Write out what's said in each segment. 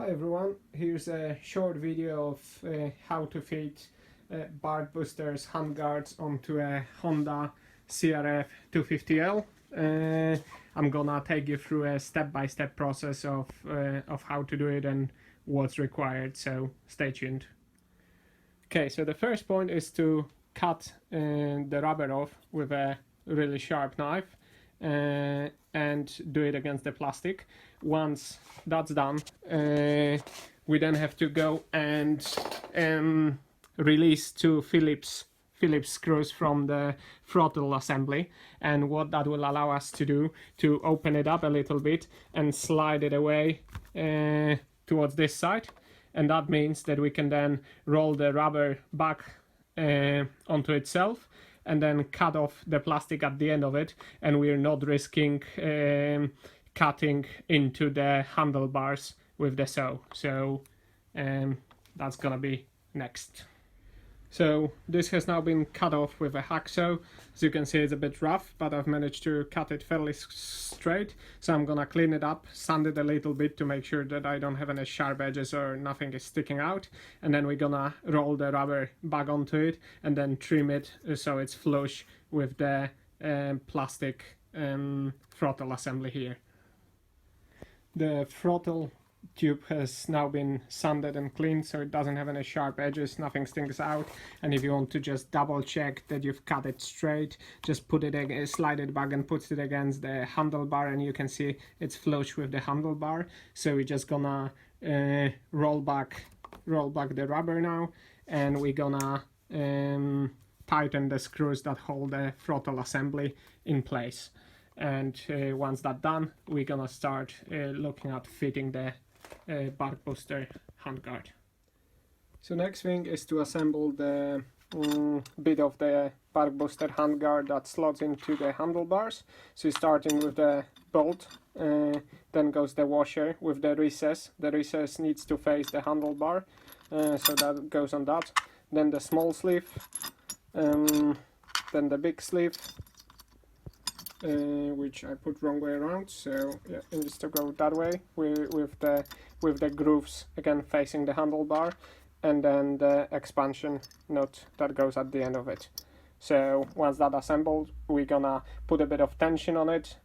Hi everyone, here's a short video of how to fit Barkbusters Handguards onto a Honda CRF250L. I'm gonna take you through a step-by-step process of how to do it and what's required, so stay tuned. Okay, so the first point is to cut the rubber off with a really sharp knife and do it against the plastic. Once that's done, we then have to go and release two Phillips screws from the throttle assembly, and what that will allow us to do to open it up a little bit and slide it away towards this side, and that means that we can then roll the rubber back onto itself and then cut off the plastic at the end of it, and we're not risking cutting into the handlebars with the saw. So that's gonna be next. So this has now been cut off with a hacksaw. As you can see, it's a bit rough, but I've managed to cut it fairly straight. So I'm gonna clean it up, sand it a little bit to make sure that I don't have any sharp edges or nothing is sticking out. And then we're gonna roll the rubber back onto it and then trim it so it's flush with the plastic throttle assembly here. The throttle tube has now been sanded and cleaned, so it doesn't have any sharp edges, nothing sticks out. And if you want to just double check that you've cut it straight, just put it, slide it back and put it against the handlebar, and you can see it's flush with the handlebar. So we're just gonna roll back the rubber now, and we're gonna tighten the screws that hold the throttle assembly in place. And once that's done, we're gonna start looking at fitting the Barkbuster handguard. So next thing is to assemble the bit of the Barkbuster handguard that slots into the handlebars. So starting with the bolt, then goes the washer with the recess. The recess needs to face the handlebar, so that goes on that. Then the small sleeve, then the big sleeve, which I put wrong way around, so yeah, it needs to go that way with the grooves again facing the handlebar, and then the expansion nut that goes at the end of it. So once that's assembled, we're gonna put a bit of tension on it,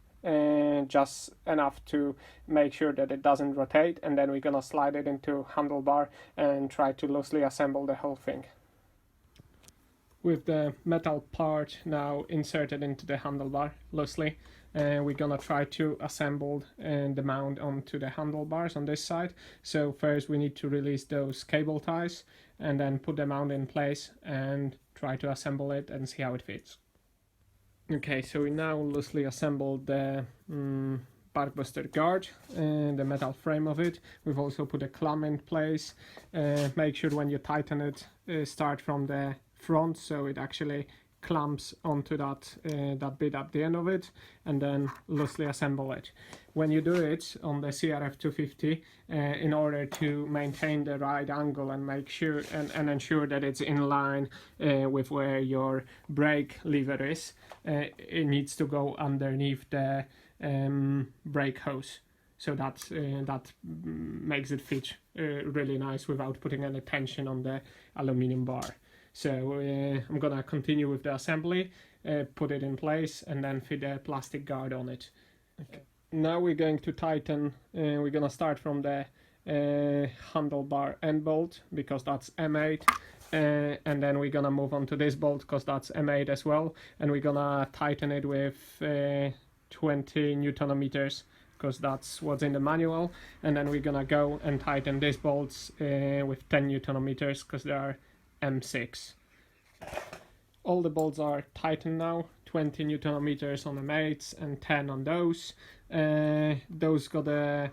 just enough to make sure that it doesn't rotate, and then we're gonna slide it into handlebar and try to loosely assemble the whole thing. With the metal part now inserted into the handlebar loosely, we're gonna try to assemble the mount onto the handlebars on this side. So first we need to release those cable ties and then put the mount in place and try to assemble it and see how it fits. Okay, so we now loosely assembled the Barkbuster guard, the metal frame of it. We've also put a clamp in place. Make sure when you tighten it, start from the front, so it actually clamps onto that bit at the end of it, and then loosely assemble it. When you do it on the CRF250, in order to maintain the right angle and make sure and ensure that it's in line with where your brake lever is, it needs to go underneath the brake hose, so that makes it fit really nice without putting any tension on the aluminum bar. So I'm gonna continue with the assembly, put it in place, and then fit a plastic guard on it. Okay. Now we're going to tighten, we're gonna start from the handlebar end bolt, because that's M8, and then we're gonna move on to this bolt because that's M8 as well, and we're gonna tighten it with 20 Newton meters, because that's what's in the manual, and then we're gonna go and tighten these bolts with 10 Newton meters because they are M6. All the bolts are tightened now, 20 Newton meters on the M8s and 10 on those. Those got a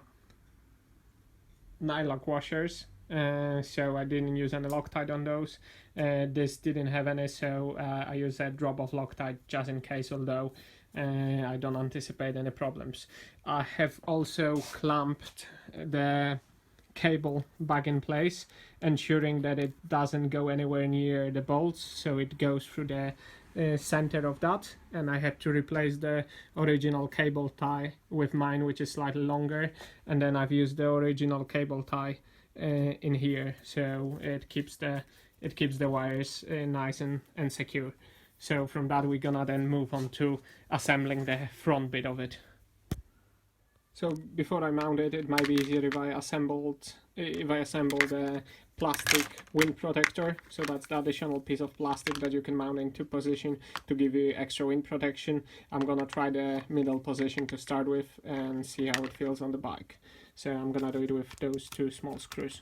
nylock washers, so I didn't use any Loctite on those. This didn't have any, so I used a drop of Loctite just in case, although I don't anticipate any problems. I have also clamped the cable back in place, ensuring that it doesn't go anywhere near the bolts, so it goes through the center of that, and I had to replace the original cable tie with mine, which is slightly longer, and then I've used the original cable tie in here, so it keeps the wires nice and secure. So from that we're gonna then move on to assembling the front bit of it. So before I mount it, it might be easier if I assemble the plastic wind protector. So that's the additional piece of plastic that you can mount into position to give you extra wind protection. I'm gonna try the middle position to start with and see how it feels on the bike. So I'm gonna do it with those two small screws.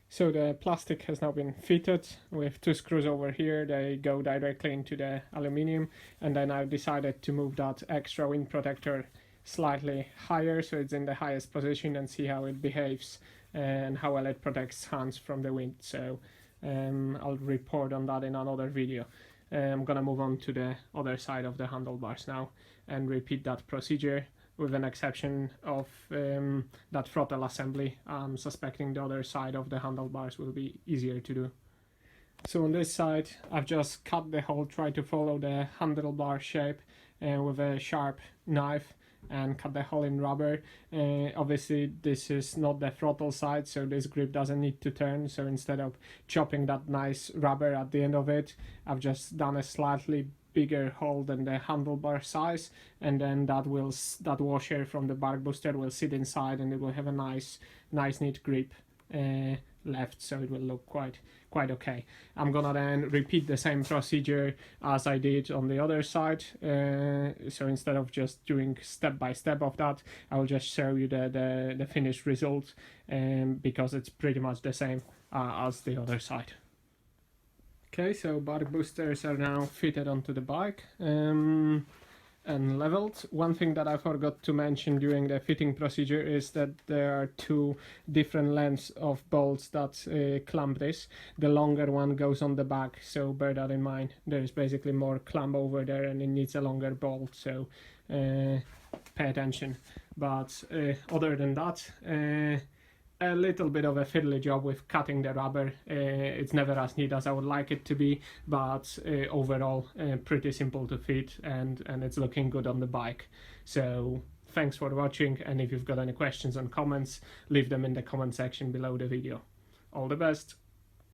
So the plastic has now been fitted with two screws over here. They go directly into the aluminium, and then I decided to move that extra wind protector slightly higher so it's in the highest position, and see how it behaves and how well it protects hands from the wind. So I'll report on that in another video. I'm gonna move on to the other side of the handlebars now and repeat that procedure, with an exception of that throttle assembly. I'm suspecting the other side of the handlebars will be easier to do. So on this side I've just cut the hole, tried to follow the handlebar shape with a sharp knife, and cut the hole in rubber. Obviously this is not the throttle side, so this grip doesn't need to turn, so instead of chopping that nice rubber at the end of it, I've just done a slightly bigger hole than the handlebar size, and then that washer from the Barkbuster will sit inside, and it will have a nice neat grip left, so it will look quite okay. I'm gonna then repeat the same procedure as I did on the other side, so instead of just doing step by step of that, I will just show you the finished result, because it's pretty much the same as the other side. Okay, so Barkbusters are now fitted onto the bike and leveled. One thing that I forgot to mention during the fitting procedure is that there are two different lengths of bolts that clamp this. The longer one goes on the back, so bear that in mind. There's basically more clamp over there and it needs a longer bolt, so pay attention. But other than that, a little bit of a fiddly job with cutting the rubber. It's never as neat as I would like it to be, but overall pretty simple to fit, and it's looking good on the bike. So thanks for watching, and if you've got any questions and comments, leave them in the comment section below the video. All the best.